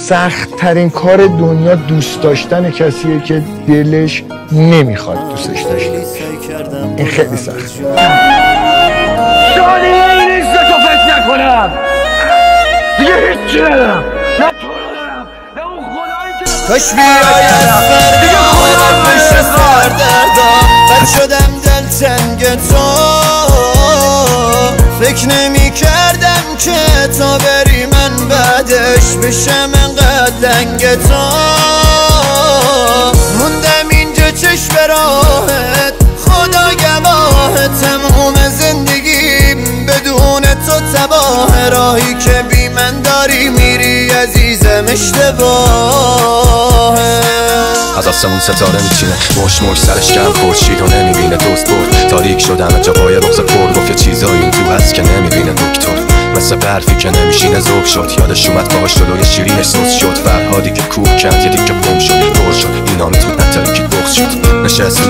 سخت ترین کار دنیا دوست داشتن کسیه که دلش نمیخواد دوستش داشته باشه. این خیلی سخت. شادی این نیست تو فکر نکنم دیگه هیچی ندارم، نه تو ندارم نه اون خدایی که کاش بیاید فردا بشه سردردم بد شدم دلتنگ تو فکر نمی کردم که تا بری من بعدش بشم انقدر دنگ تو موندم اینجا چشم راهت خدا گواه تموم زندگیم بدون تو تباه راهی که بی من داری میری عزیزم اشتباهه از آسمون ستاره میچینه مش مش سرش کم خورشید و نمیبینه دوست برد تاریک شدم جا پای رغز پر گفت یه چیزایی این تو هست که نمیبینه دکتر مثل برفی که نمیشینه ذوق شد یادش اومد پاهاش شد و یه شیرینش سوز شد فرهادی که کوه کند یه دیگه پم شد دور شد اینا میتونن تاریکی بغض شد نشستیم